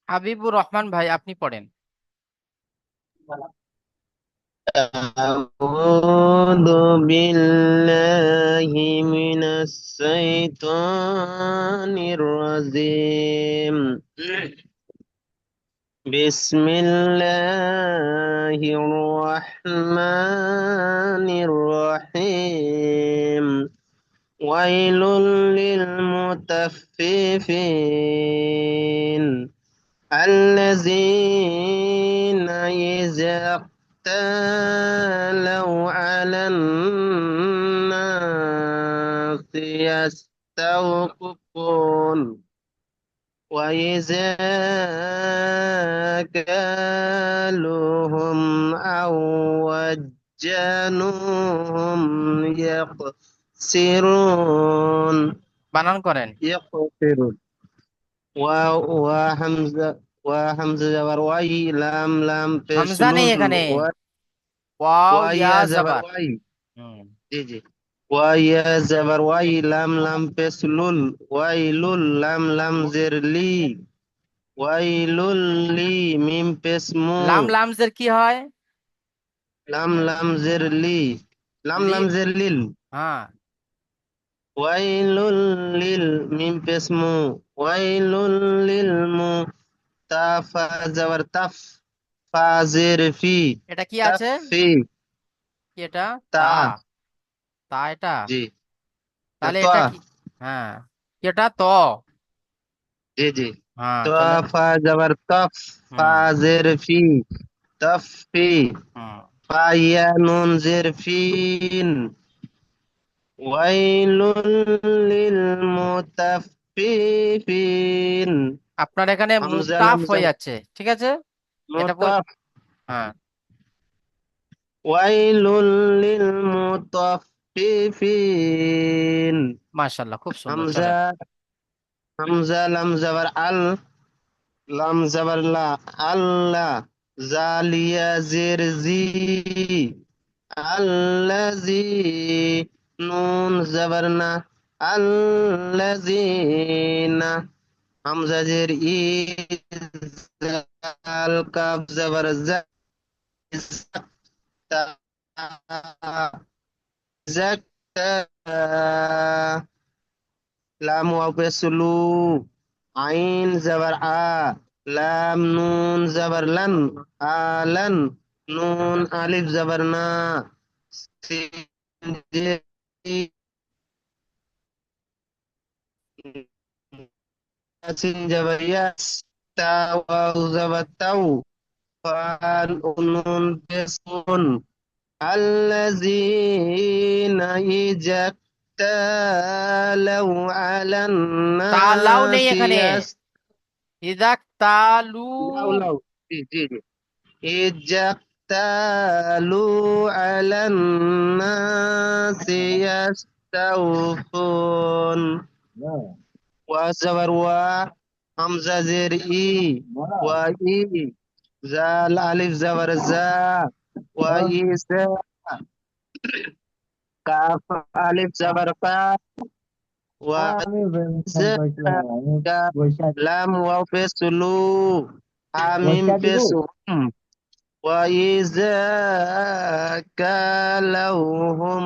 হাবিবুর রহমান ভাই, আপনি পড়েন। أعوذ بالله من الشيطان الرجيم. بسم الله الرحمن الرحيم. ويل للمطففين الذين إذا اكتالوا على الناس يستوقفون وإذا كالوهم أو وزنوهم يخسرون. বানান করেন। يخسرون. وحمزة وحمزة زبر واي لام لام হামজা নেই পেশলুল এখানে। ওয়াও ইয়া ওয়াইয়া জবর জাবার। ওয়াই। হুম। জি জি। ওয়াইয়া জবর ওয়াই লাম লাম পেশলুল ওয়াইলুল লাম লাম জেরলি ওয়াইলুল লি মিম পেশমু লাম লামজের কি হয়? লাম লাম জেরলি লাম লি। লাম জেরলিল হ্যাঁ। ওয়াইলুল লিল মিম পেশমু ওয়াইলুল লিল মু তাফা জবর তাফ ফাজের ফি এটা কি আছে? তাফি কি এটা? তা। তা। তা এটা? জি। তাহলে তা। এটা কি? হ্যাঁ। কি এটা? ত। জি জি। হ্যাঁ, তো তাহলে। ফা জবর তফ হুম। ফাজের ফি তফি হুম। ফাইয়া নুন জের ফিন ওয়াইলুল লিল মুতাফফিফিন আপনার এখানে হামজা মুতাফ লাম হয়ে জবর যাচ্ছে, ঠিক আছে। এটা মুতাফ হ্যাঁ। ওয়াইলুল লিল মুতাফফিফিন মাশাআল্লাহ, খুব সুন্দর, হামজা চলেন। হামজা লাম জবর আল লাম জবর লা আল্লাহ জালিয়া জের জি আল্লাজি নুন জবর না আল্লাজিনা হামজা জের ই জাল কাফ জবর জা জাক্তা লাম ওয়াও পেসলু আইন জবর আ লাম নুন জবর লন আলান নুন আলিফ জবর না সিন জে সিন জবর ইয়াস তা ওয়াও জবর তাও ফাল নুন পেসুন الذين إذا اكتالوا على তালাও নেই الناس এখানে। ইদাক তালু। লাউ লাউ জি জি জি إذا اكتالوا على الناس يستوفون وزبر همزة زر إي وإي زال ألف زبر زا وإيسا كاف ألف زبر كاف وزكى لام واو بسلو حميم بسهم وإذا كالوهم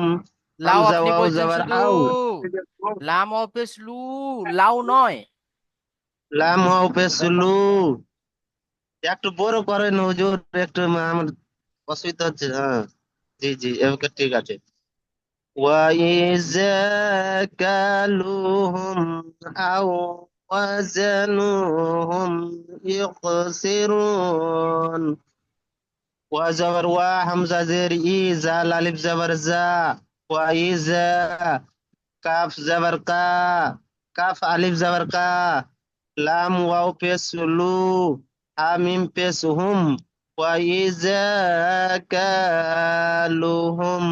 লাও حمزة আপনি واو বলছেন زبر শুধু। أو লাম অপেস লু। লাউ নয়। লাম ওয়াও পেসলু একটু বড় করেন হুজুর একটু আমার অসুবিধা হচ্ছে হ্যাঁ জি জি এবার ঠিক আছে وإذا كالوهم أو وزنوهم يخسرون وزبر وحمزة زر إي زال ألف زبر زا وإذا كاف زبر كا كاف ألف زبر كا لام واو بيس لو حميم بيس هم وإذا كالوهم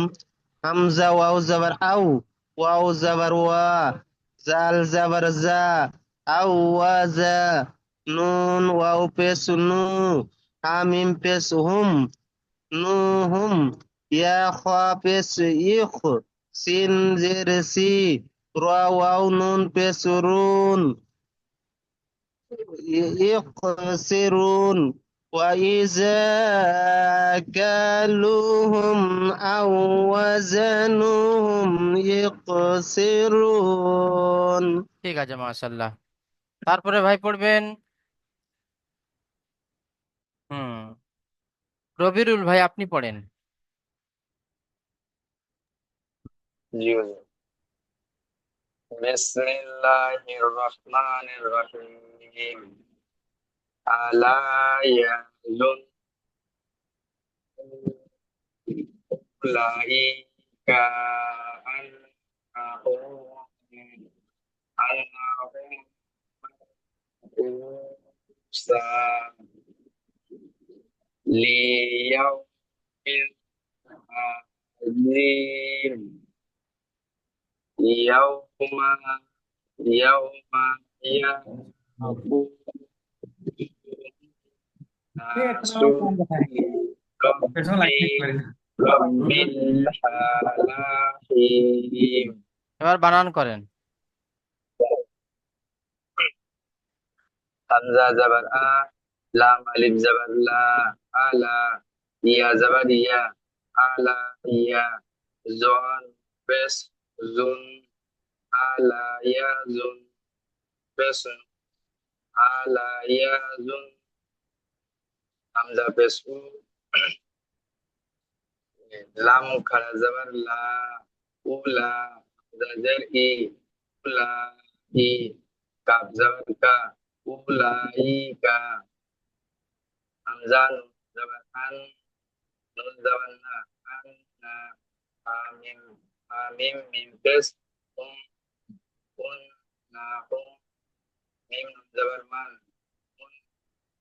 همزة واو زبر أو واو زبر وا زال زبر زا أو وزا نون واو بيس نو حميم بيس هم نوهم يا خوا بيس يخ سين زير سي را واو نون بيس رون يقصرون وإذا كالوهم أو وزنوهم يقصرون. ঠিক আছে, মাশাল্লাহ। তারপরে ভাই পড়বেন। হুম, রবিরুল ভাই আপনি পড়েন। জি হুজুর। বিসমিল্লাহির রহমানির রহিম। আলা ইয়াজুন উলাইকা আন্নাহুম আন্নাহুম মুসা লিয়াউমিন আযীম। ইয়াউমা ইয়াউমা ইয়াকুমু নাসু লিরব্বির রব্বিল আলামিন। এবার বানান করেন। হামজা জবর আ, লাম আলিফ জবর লা, আলা, ইয়া জবর ইয়া, আলা ইয়া, জন পেশ জুন, আলা ইয়া জুন পেশ, আলা ইয়া জুন, হামজা পেশ উ, লাম খারা জবর লা, উলা, হামজা জের ই, উলা ই, কাব জবর কা, উলাইকা, হামজা নুন জবর আন, নুন জবর না, আন্না, আমিম, আমিম মিম পেশ উম, উন না হুম, মিম নুন জবর মান, উন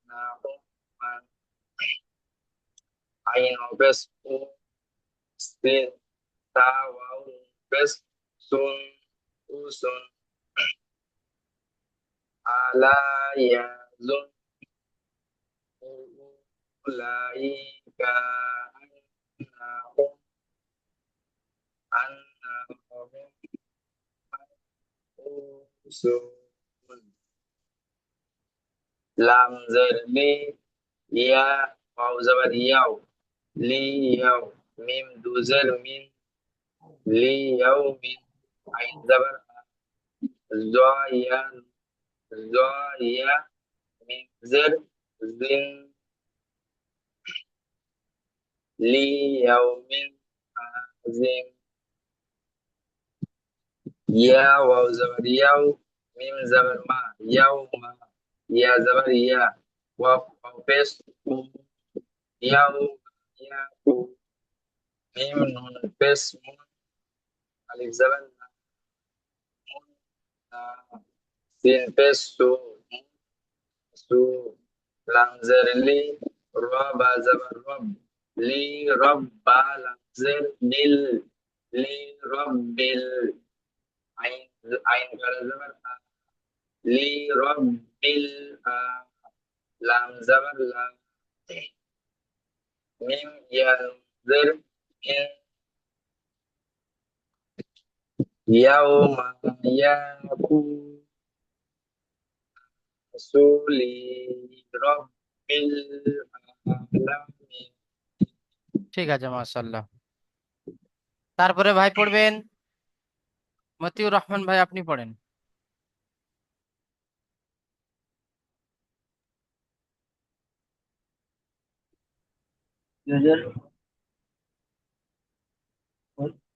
না হুম মান, আইন ও পেশ উ, সিন তা ওয়াও পেশ সুন, উসুন, আলা ইয়াজুন উলাইকা আন্নাহুম আন্নাহুম মাবউসুন। লাম জের লি, ইয়া, ওয়াও জবর ইয়াও, লি ইয়াও, মিম দু জের মিন, লি ইয়াও মিন, আইন জবর আ, ইয়া, ইয়া, মিম জের জিন, লি ইয়াও মিন আজিম। ইয়া, ওয়াও জবর ইয়াও, মিম জবর মা, ইয়াও মা, ইয়া জবর ইয়া, ওয়াও ওয়াও পেশ উ, ইয়াও ইয়াকু, মিম নুন পেশ মুন, আলিফ জবর না, মুন না, সিন পেশ সু, মুন সু, লাম জের লি, র বা জবর রব, লি রব বা, লাম জের লিল, লি রব্বিল, আইন আইন করা জবর আ, লি রব্বিল আ, লাম জবর লা, মিম ইয়া জের মিন, ইয়াউমা ইয়াকুসু লি রব্বিল আলামিন। ঠিক আছে, মাশাল্লাহ। তারপরে ভাই পড়বেন মতিউর রহমান ভাই আপনি পড়েন। হুজুর,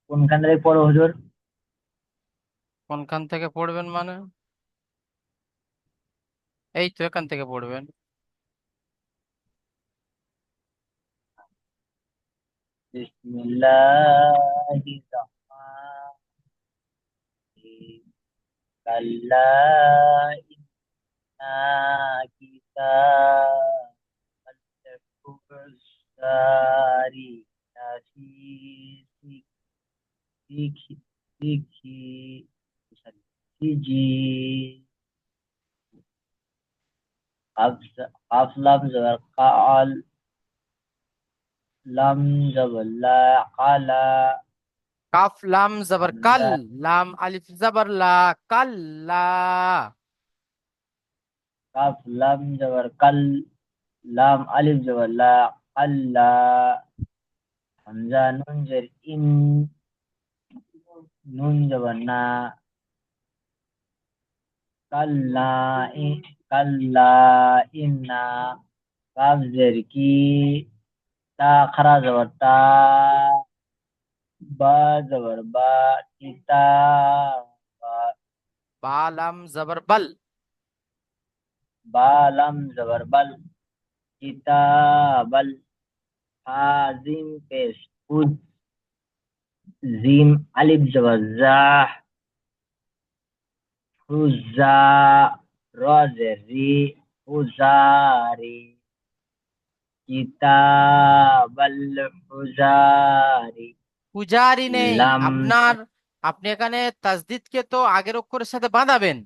কোনখান থেকে পড়ো হুজুর? কোনখান থেকে পড়বেন মানে? এই তো এখান থেকে পড়বেন। বিসমিল্লাহির রহমানির রহিম। কাল্লা ইন্না কিতাবাল ফুরসারি লাফি সিকি সিকি সিজি। কাফ লাম জবর কাল, লাম জবর লা, কালা, কাফ লাম জবর কাল, কাল্লা, লাম আলিফ জবর লা, কাল্লা। काफ लाम जबर कल, लाम अलिफ जबर ला, अल्ला। हमजा नून जर इन, नून जबर ना, कल्ला इन, कल्ला इन्ना। काफ जर की, ता खरा जबर ता, बा जबर बा, किताब। बा लाम जबर बल, बा लाम जबर बल, किताबल। हाजिम पेश खुद, जीम अलिफ जबर जा, हुजा। रा जरी, हुजारी। किताबल हुजारी। ফুজারি নেই লাম আপনার। আপনি এখানে তাসদিদকে তো আগের অক্ষরের সাথে বাঁধাবেন,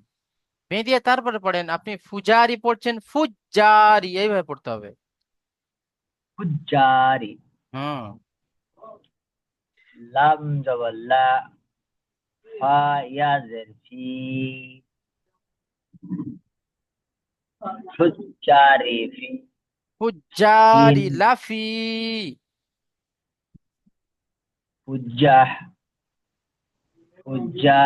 বেঁধিয়ে তারপরে পড়েন। আপনি ফুজারি পড়ছেন, ফুজারি এইভাবে পড়তে হবে। हुजारी। হুম। लाम जबर ला, फा या जरफी, हुजारी फी। ফুজারি सीन লাফি, हुज्जाह, हुज्जा,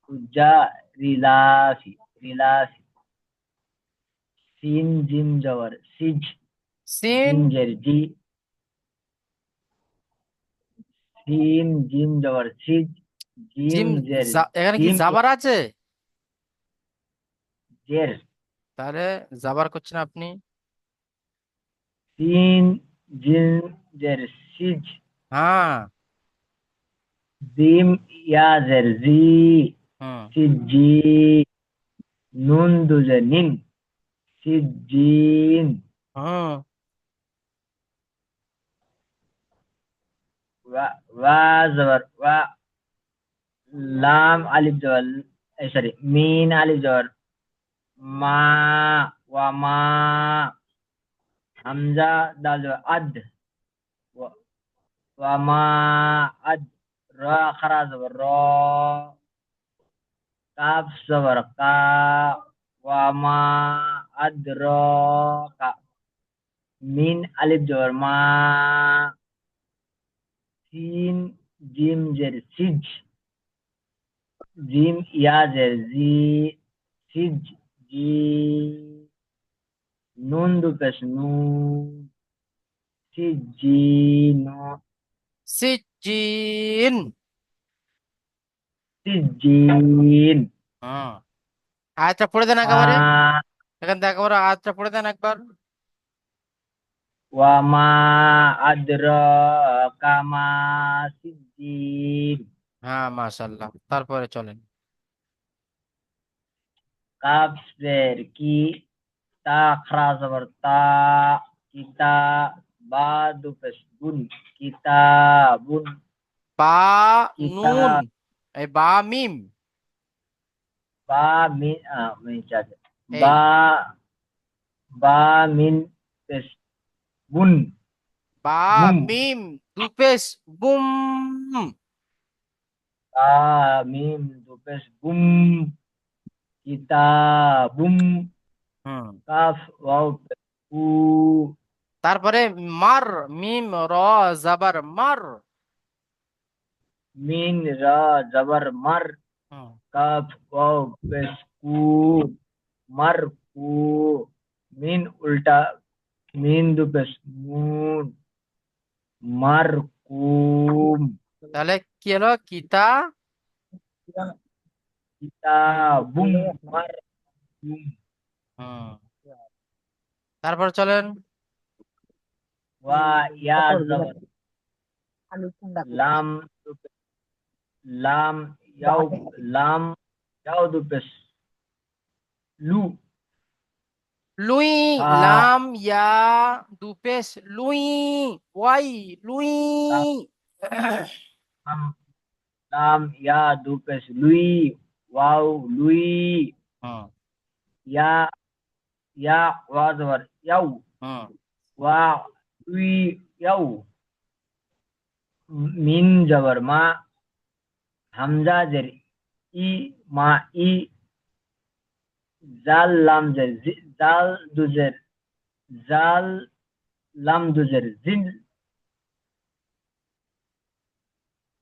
हुज्जा रिलाफी, रिलाफी। सीन जिम जबर सिज, সিন जिम जरजी, सीन जिम जबर सिज, জিম। जिम जर এখানে কি जिम জাবার আছে? जर। তাহলে জাবার করছেন আপনি। सीन जिम जर सिज, হ্যাঁ। जिम या जरजी, হুম। सिजी। नून दुजनिन, सिजीन। হুম। वा, वा जबर वा, लाम अलिफ जबर, सॉरी मीन अलिफ जबर मा, वा मा। हमजा दाल जबर अद, व, वा मा अद। रा खरा जबर रा, काफ जबर का, वा मा अदरा का। मीन अलिफ जबर मा, सीन जिम जर सिज, जिम या जर जी, सिज जी। नून दो पेश नून, सिजीनो, সিজিন। सिजीन। হুম। আয়াতটা পড়ে দেন मा, একেবারে, এখান থেকে একেবারে আয়াতটা পড়ে দেন একবার। वा मा अदरा कामा सिजीन। হ্যাঁ মাশাআল্লাহ, তারপরে চলেন। काफ जेर की, ता खरा जबर ता, किता। बादु पेश बुन, किताबुन। বা किता, নুন, এই বা মিম, बा मिन मिन चाहते, এই बा, बा मिन पेश बुन, বা बुम। মিম দুপেশ বুম। बा मिम दो पेश बुम, किताबुम। হুম। काफ वाव पेश कू, তারপরে মার, মিম র জাবার মার। मीन रा जबर मर। হুম। काफ वाव पेश कू, मर कू। मीन उल्टा, मीन दो पेश मून, मरकूम। তাহলে কি হলো? কিতা। किताबुम मरकूम। হুম। তারপর চলেন। वा या जबर लाम, लाम याव, लाम याव दो पेश लू। লুই फा লাম ইয়া দুপেশ লুই, ওয়াই লুই। लाम, लाम या दो पेश लुई, वाव लुई। হুম। या, या वा जबर याव, হুম। वा लुई याव। मीन जबर मा, हमजा जर ई, मा ई। জাল লাম জের জাল দুজের জাল লাম দুজের জিল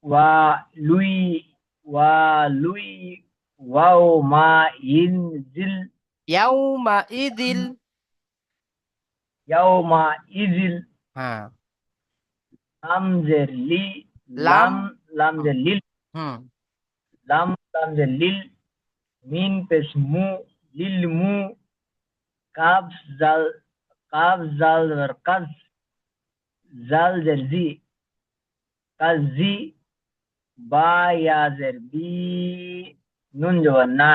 ওয়া লুই ওয়া লুই ওয়াও মা ইন জিল ইয়াউমা ইদিল। ইয়াও মা ইজিল হ্যাঁ, লাম জের লি লাম। লাম লাম জের লিল হুম। লাম লাম জের লিল মিন পেশ মু লিল মু কাব জাল কাব জাল জবর কাজ জাল জের জি কাজি বা ইয়া জের বি নুন জবর না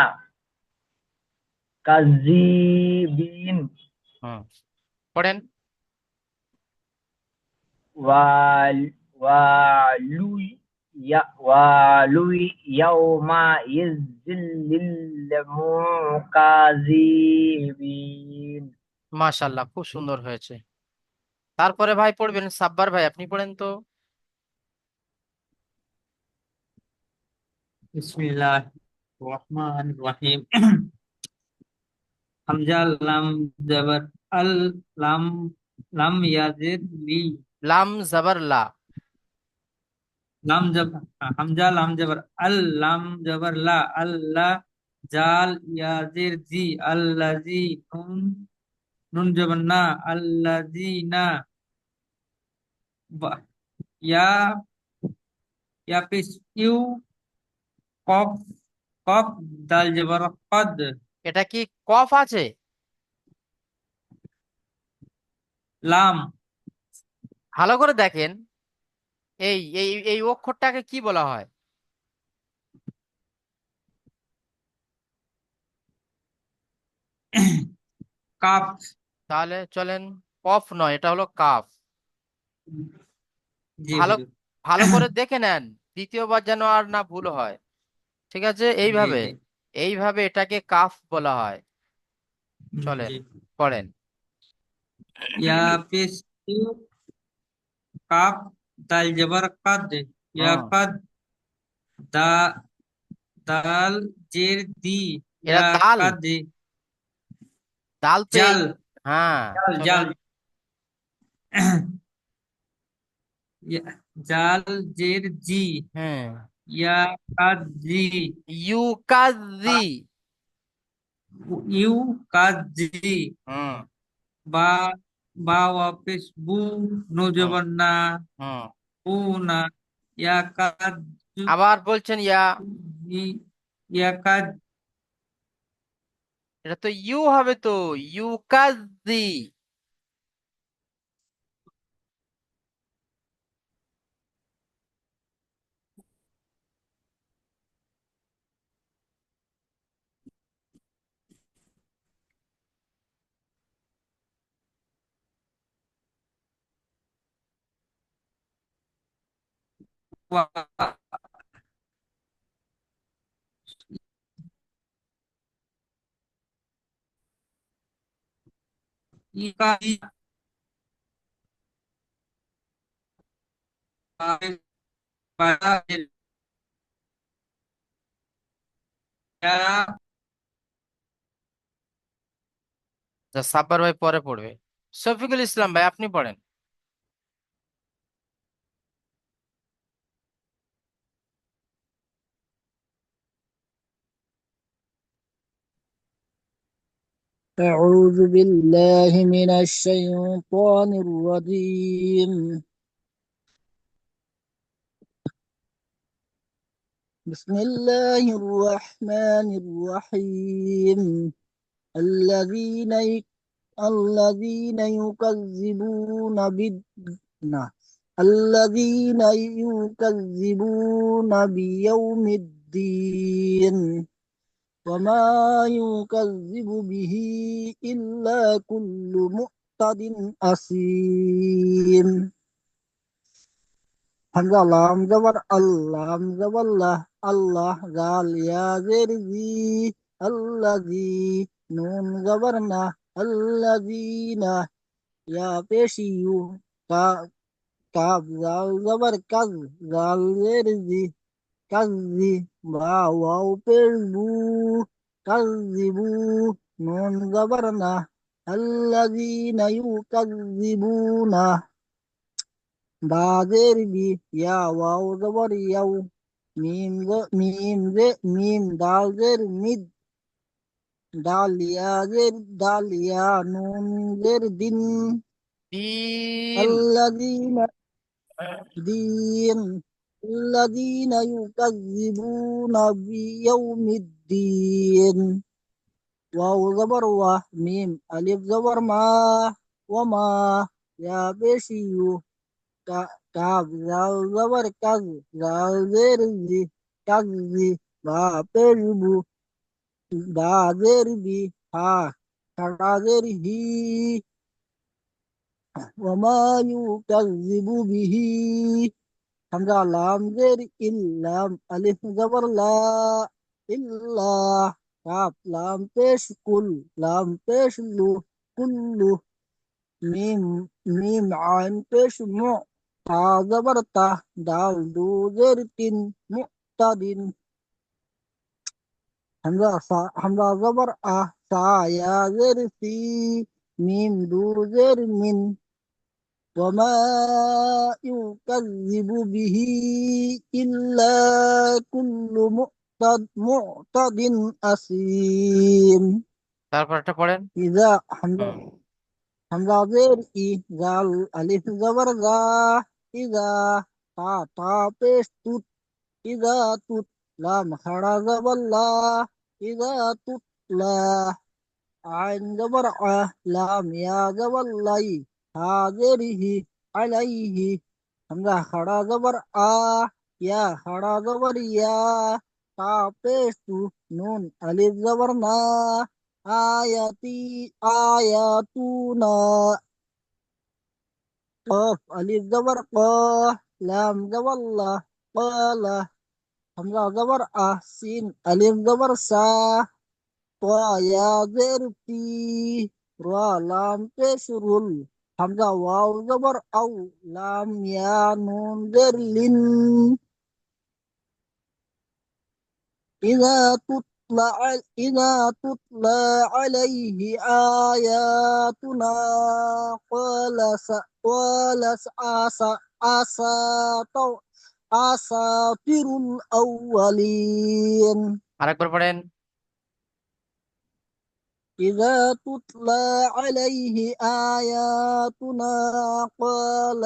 কাজিবিন হুম, পড়েন। ওয়াল ওয়ালুই ওয়ালুই ইয়াউমা ইযিল লিল মুকাজিবিন। মাশাআল্লাহ, খুব সুন্দর হয়েছে। তারপরে ভাই পড়বেন সাব্বার ভাই, আপনি পড়েন তো। বিসমিল্লাহির রহমানির রহিম। হামজা লাম জবর আল লাম লাম ইয়াজির লি লাম জবর লা। লাম জবর হামজা লাম জবর আল লাম জবর লা আল্লাহ জাল ইয়াজির জি আল্লাজি নুন নুন জবর না আল্লাজিনা বা- ইয়া ইয়া পেশ ইউ কফ কফ দাল জবর কদ এটা কি কফ আছে? লাম ভালো করে দেখেন, এই এই এই অক্ষরটাকে কি বলা হয়? কাফ। তাহলে চলেন, কফ নয়, এটা হলো কাফ। জি ভালো হুজুর। ভালো করে দেখে নেন, দ্বিতীয়বার যেন আর না ভুল হয়। ঠিক আছে, জি এইভাবে জি এইভাবে এটাকে কাফ বলা হয়। চলেন, জি পড়েন। या पेश काफ दाल जबर कद या হুম, कद दा दाल जेर दी এটা या দাল। कद দাল তো এই। जल হ্যাঁ, जल চলেন। जल या जाल जेर जी হ্যাঁ, या कद जी ইউকাজি। यू कद जी হুম, बा बा वापिस बू नो হুম, जबर ना হুম। बू ना या कद আবার বলছেন ইয়া। जी या कद এটা তো ইউ হবে তো, ইউকাজি। যা সাব্বার ভাই পরে পড়বে। শফিকুল ইসলাম ভাই, আপনি পড়েন। أعوذ بالله من الشيطان الرجيم. بسم الله الرحمن الرحيم. الذين الذين يكذبون بالنا الذين يكذبون بيوم الدين وما يكذب به إلا كل معتد أثيم. হামজা লাম জবর আল্লাহ জবল্লাহ আল্লাহ জাল ইয়াজের জি আল্লাজি নুন জবর না আল্লাজিনা ইয়া পেশিয়ু কা কাব জাল জবর কাজ জাল জের জি কাজি বা ওয়াও পেশ বু কাজিবু نون زبرنا الذين يكذبون بعذر بي يا واو زبر يو ميم دال زر مد دال يا زر دال يا نون زر دين দিন। الذين دين الذين يكذبون بيوم الدين واو زبر ميم ألف زبر ما وما يا بشيو كاف زال زبر كز زال زير زي كز زي با بيربو دا زير بي ها كرا زير هي وما يكذب به حمزة لام زير إلا ألف زبر لا إلا كاف لام بيش كل لام بيش لو كل ميم عين بيش مع تا زبر تا دال دو زير تن مقتدن حمزة زبر سا يا زير سي ميم دو زير من وما يكذب به إلا كل معتد أثيم তারপরটা পড়েন। إذا হুম। حمزة زير زال ألف زبر ذا إذا تا بيش توت إذا توت لام خڑا زبر لا إذا تتلى عين زبر لام يا زبر لي هذه عليه حمزة خڑا زبر يا خڑا زبر يا تا پیش تو نون ألف زبر نا آياتي آياتنا قاف ألف زبر لام زبر لا قال حمزة زبر سين ألف زبر سا يا زر في را لام پیش رول حمزة واو زبر أو لام يا نون زر لن إذا تتلى عليه آياتنا قال أساطير الأولين আরেকবার পড়েন। إذا تتلى عليه آياتنا قال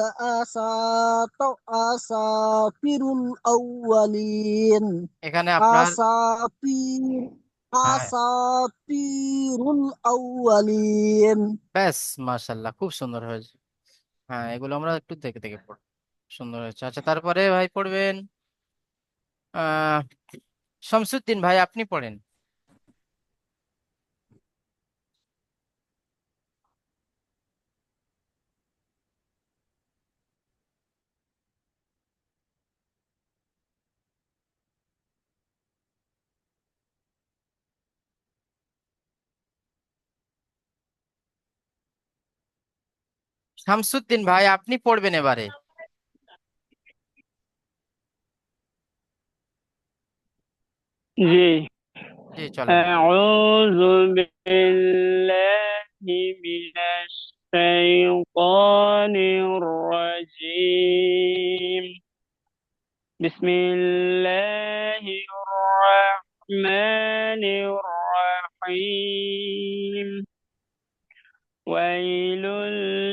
أساطير الأولين এখানে আপনার أساطير হ্যাঁ, أساطير الأولين ব্যাস মাশাল্লাহ, খুব সুন্দর হয়েছে। হ্যাঁ, এগুলো আমরা একটু দেখে দেখে পড়ব। সুন্দর হয়েছে। আচ্ছা, তারপরে ভাই পড়বেন আহ শামসুদ্দিন ভাই, আপনি পড়েন। শামসুদ্দিন ভাই, আপনি পড়বেন এবারে। जी জি, চলেন। أعوذ بالله من الشيطان الرجيم بسم الله الرحمن الرحيم ويل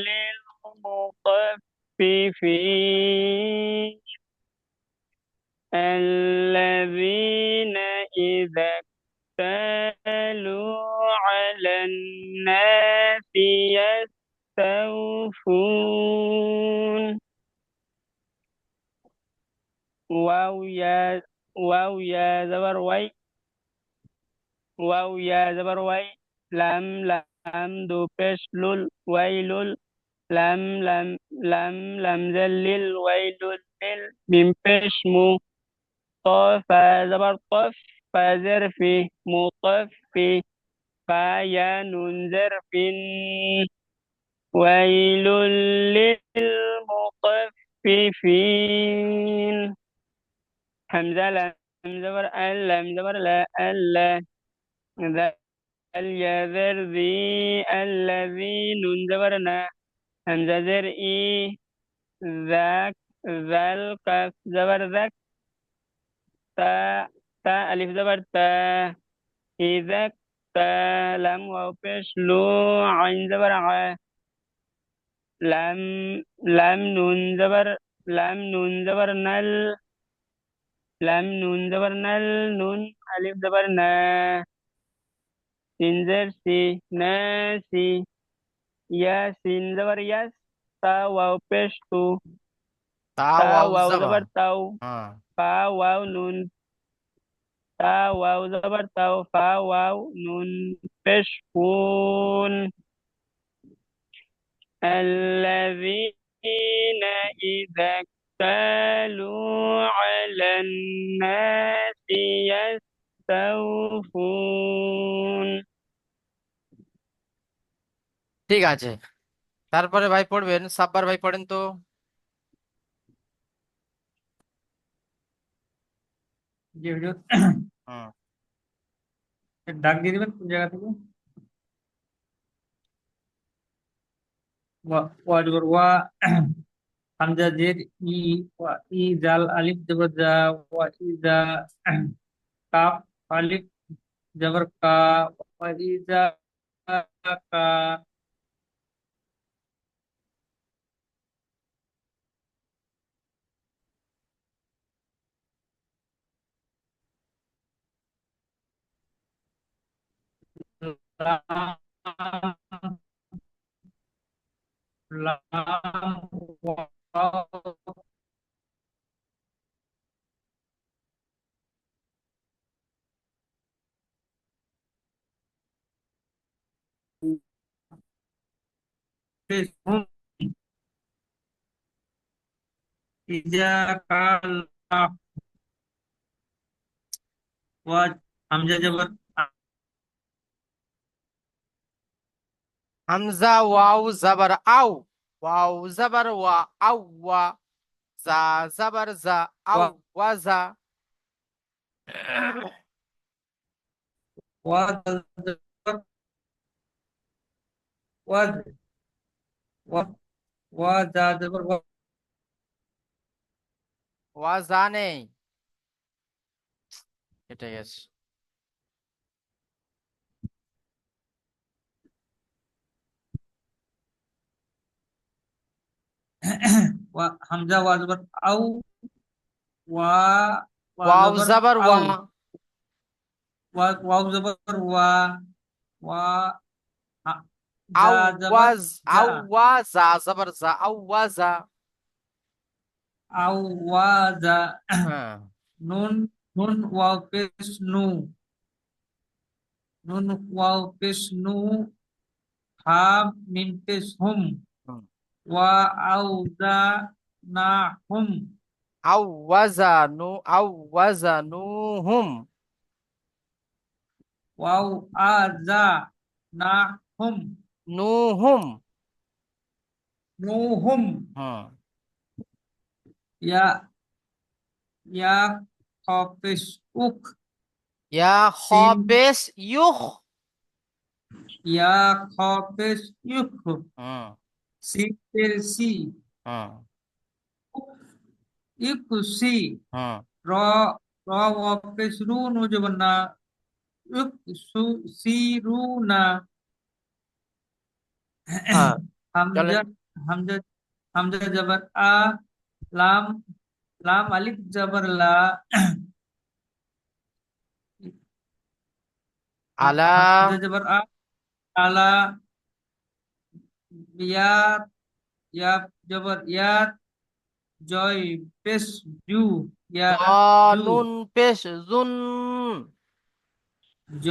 للمطففين الذين إذا اكتالوا على الناس يستوفون واو يا زبر وي لم دو بش لول ويلول لم ذلل ويلول لل من بشمو طاف زبر طف فزر في مطفي فيا ننذر في ويل للمطففين همزة لم زبر لم زبر لا ألا يا زر ذي الذي نون زبر نا همزة زر إي ذاك ذل كاف زبر ذاك تا تا ألف زبر تا إذا تا لم واو بيش لو عين زبر ع لم لم نون زبر لم نون زبر نل لم نون زبر نل نون ألف زبر نا سين زر سي ناسي يا سين زبر يس تا واو بيش تو তা تا ওয়াও واو জাবা। زبر تاو হ্যাঁ, فا واو نون تا واو زبر تاو فا واو نون بيش فون الذين إذا اكتالوا على الناس يستوفون ঠিক আছে। তারপরে ভাই পড়বেন, সাব্বার ভাই পড়েন তো। যে হুজুর হুম। ডাক দিয়ে দিবেন কোন জায়গা থেকে। ওয়া জবর ওয়া, হামজা জের ই, ওয়া ই জাল আলিফ জবর জা, ওয়া ইজা, কাফ আলিফ জবর কা, ওয়া ইজা কা, লাম লাম ওয়াও পেশ হুম, ইজা কাল ওয়া হামজা জবর হামজা ওয়াও জাবার আও, ওয়াও জাবার ওয়া, আও ওয়া, জা জাবার জা, আও ওয়া ওয়াজা। ওয়া জাল জবর ওয়া, ওয়া ওয়া জা জবর ওয়া, ওয়াজা নেই, কেটে গেছে। ওয়া হামজা ওয়া জবর আও, ওয়া ওয়া ওয়াও জবর জাবার আও, ওয়া, ওয়া ওয়াও জবর ওয়া, ওয়া হা- জা আও জবর ওয়াজ, জা, আও ওয়াজা জাবার জা, আও ওয়াজা। আও ওয়া জা, হ্যাঁ, নুন নুন ওয়াও পেশ নু, নুন ওয়াও পেশ নু, হা মিম পেশ হুম, হুম। ওয়া আও জা না হুম, আও ওয়াজানু, আও ওয়াজানুহুম। ওয়াও আ জা না হুম, নুহুম। নু হুম, হুম। ইয়া ইয়া খ পেশ উক, ইয়া সিন খপেস ইউখ। ইয়া খ পেশ ইউক, হুম। সিন পেশ সি, হুম। ইকুসি, হুম। র র ওয়া পেশ রু নু জবর না, ইকসু সি রু না, হ্যাঁ, চলেন। হামজা হামজা হামজা জবর আ, লাম লাম আলিফ জবর লা, আলা, হামজা জবর আ, আলা, ইয়া ইয়া জবর ইয়া, জয় পেশ জু, ইয়া জু, নুন পেশ জুন। জ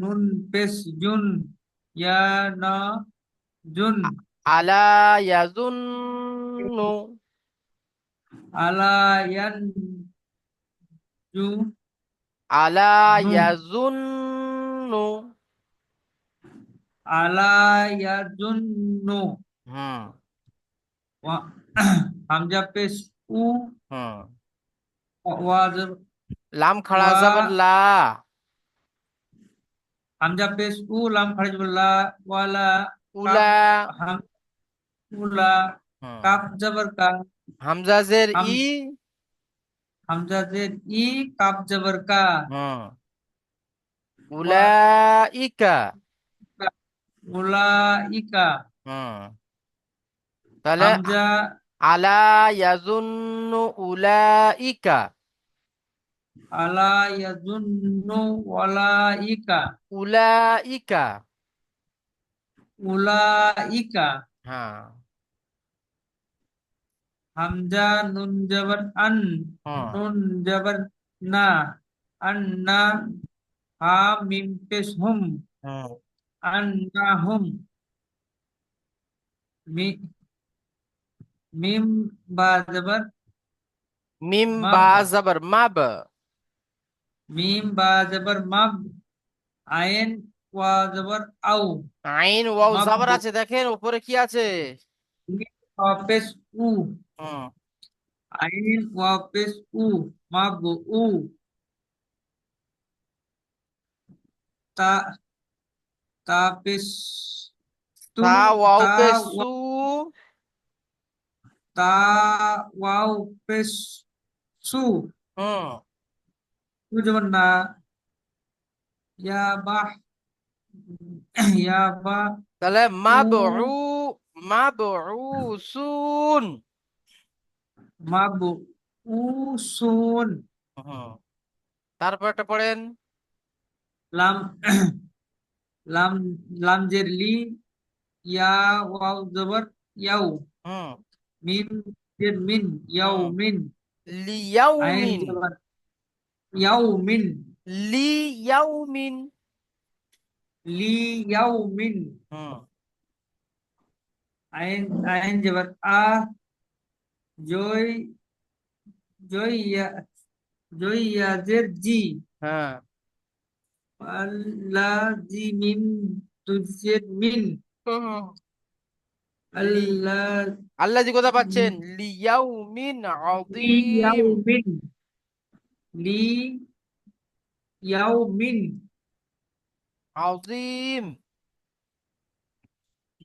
নুন পেশ জুন, ইয়া না জুন, আলা ইয়াজুন্নু, আলা ইয়ান জু আলা নুন, ইয়াজুন্নু। আলা ইয়াজুন্নু, হুম। ওয়া- হামজা পেশ উ, হুম। ওয়া জবর লাম খাড়া ওয়া, জাবার লা। হামজা পেশ উ লাম খারিজুল্লাহ ওয়ালা কাফ উলা। হাম উলা হুম। কাফ জবর কা হামজা জের হাম ই। হামজা জের ই কাফ জবর কা হুম। ওয়া উলাইকা। উলাইকা হুম। তাহলে হামজা আলা ইয়াজুন্নু উলাইকা। আলা ইয়াজুন্নু ওয়ালাইকা উলাইকা। উলাইকা হ্যাঁ। হামজা নুন জবর আন হুম। নুন জবর না আন্না হা মিম পেশ হুম হুম। আন্না হুম মিম বা জবর মিম বা মাব জবর মাব। মিম বা জবর মাব আইন ওয়া জবর আউ আইন ওয়াও জবর মাববু আছে, দেখেন উপরে কি আছে। মিম ওয়া পেশ উ হুম। আইন ওয়া পেশ উ মাববু উ তা তা পেশ তু তা ওয়াও তা পে সু। ওয়া- তা ওয়াও পেশ সু হুম। সু জবর না ইয়া বা ইয়া বা তাহলে উ মাবউসুন। মাববু উ সুন হুম। তারপরটা পড়েন। লাম লাম লাম জের লি ইয়া ওয়াও জবর ইয়াও হুম। মিম জের মিন ইয়াও হুম। মিন আইন লিয়াউমিন। জবর ইয়াও মিন লিয়াউমিন। লি ইয়াও মিন হুম। আইন আইন জবর আ জয় জয় ইয়া জয় ইয়া জের জি হ্যাঁ। আল্লাহ জি মিম তুজের মিন হুম। লি আল্লাহ আল্লাহ জি কোথা পাচ্ছেন? লিয়াউমিন লি ইয়াও আযীম। মিন লি ইয়াও মিন আযীম।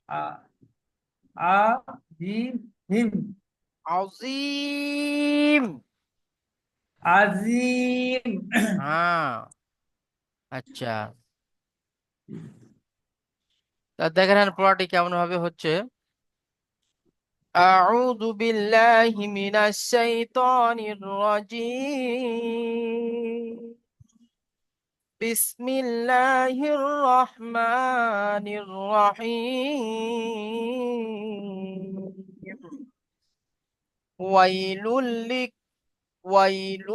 আ আ জি হিম আযীম। আজিম হ্যাঁ। আচ্ছা, তা দেখেন পড়াটি কেমন ভাবে হচ্ছে। أعوذ بالله من الشيطان الرجيم. بسم الله الرحمن الرحيم. ويل لك ويل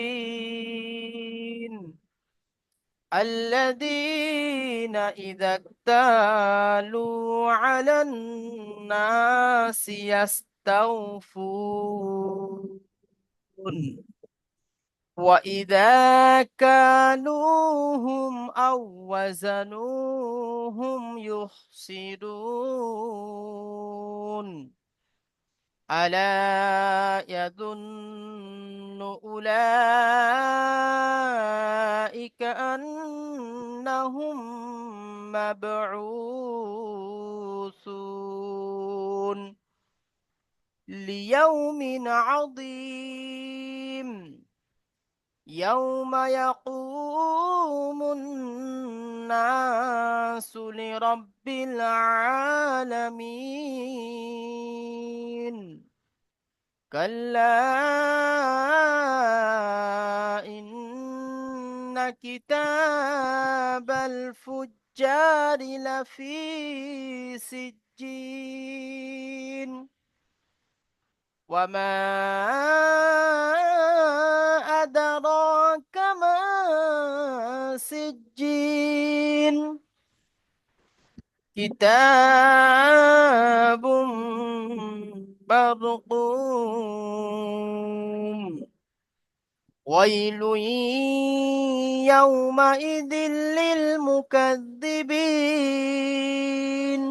للمطففين الذين إذا اكتالوا على الناس يستوفون وإذا كالوهم أو وزنوهم يخسرون ألا يظن أولئك أنهم مبعوثون ليوم عظيم يوم يقوم الناس لرب العالمين كلا إن كتاب الفجار لفي سجين وما أدراك ما سجين كتاب مرقوم ويل يومئذ للمكذبين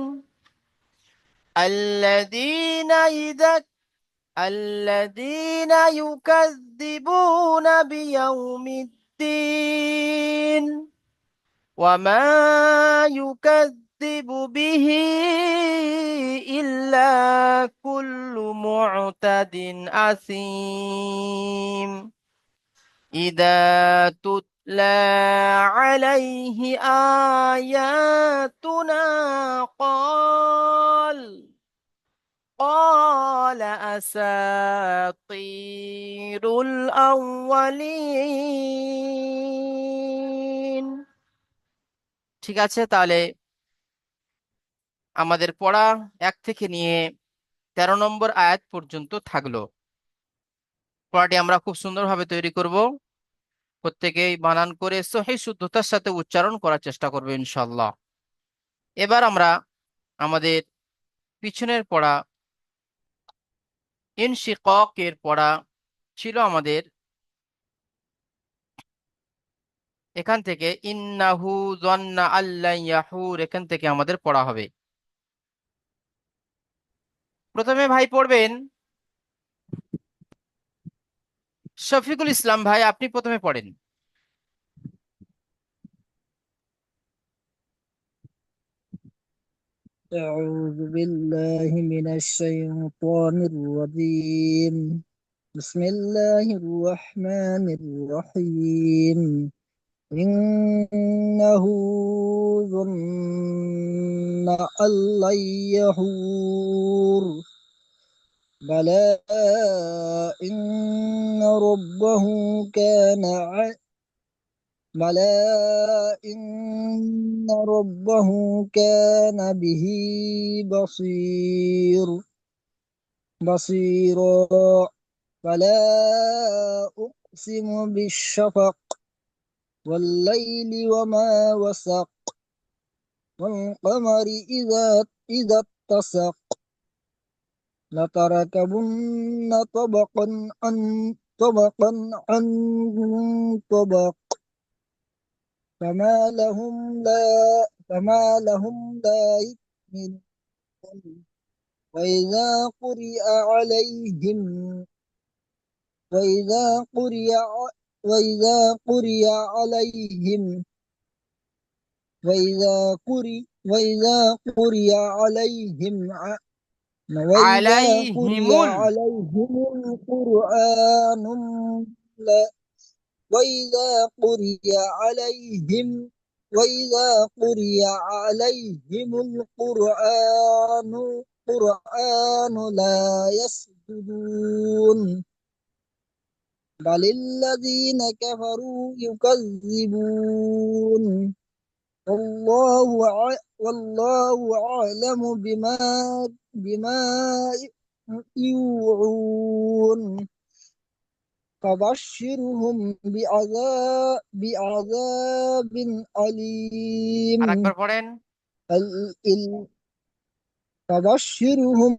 الذين إذا الذين يكذبون بيوم الدين الدين وما يكذب به إلا كل معتد أثيم إذا تتلى عليه آياتنا قال أساطير الأولين। ঠিক আছে, তাহলে আমাদের পড়া 1 থেকে নিয়ে 13 নম্বর আয়াত পর্যন্ত থাকলো। পড়াটি আমরা খুব সুন্দরভাবে তৈরি করব। প্রত্যেকেই বানান করে সহিহ শুদ্ধতার সাথে উচ্চারণ করার চেষ্টা করবে ইনশাল্লাহ। এবার আমরা আমাদের পিছনের পড়া ইনশিকাকের পড়া ছিল আমাদের এখান থেকে ইন্নাহু যন্না আল্লান ইয়াহুর, এখান থেকে আমাদের পড়া হবে। প্রথমে ভাই পড়বেন শফিকুল ইসলাম ভাই, আপনি প্রথমে পড়েন। أعوذ بالله من الشيطان الرجيم. بسم الله الرحمن الرحيم. إنه ظن أن لن يحور بلى إن ربه كان بلى إن ربه كان به بصيرا فلا أقسم بالشفق والليل وما وسق والقمر إذا اتسق لتركبن طبقا عن طبق فما لهم لا يؤمنون وإذا قرئ عليهم وإذا قرئ وإذا قرئ عليهم وإذا قرئ عليهم وإذا قرئ عليهم عليهم القرآن وإذا قرئ عليهم وإذا قرئ عليهم القرآن لا يسجدون بل الذين كفروا يكذبون والله أعلم بما يوعون فبشرهم بعذاب أليم আরেকবার পড়েন। فبشرهم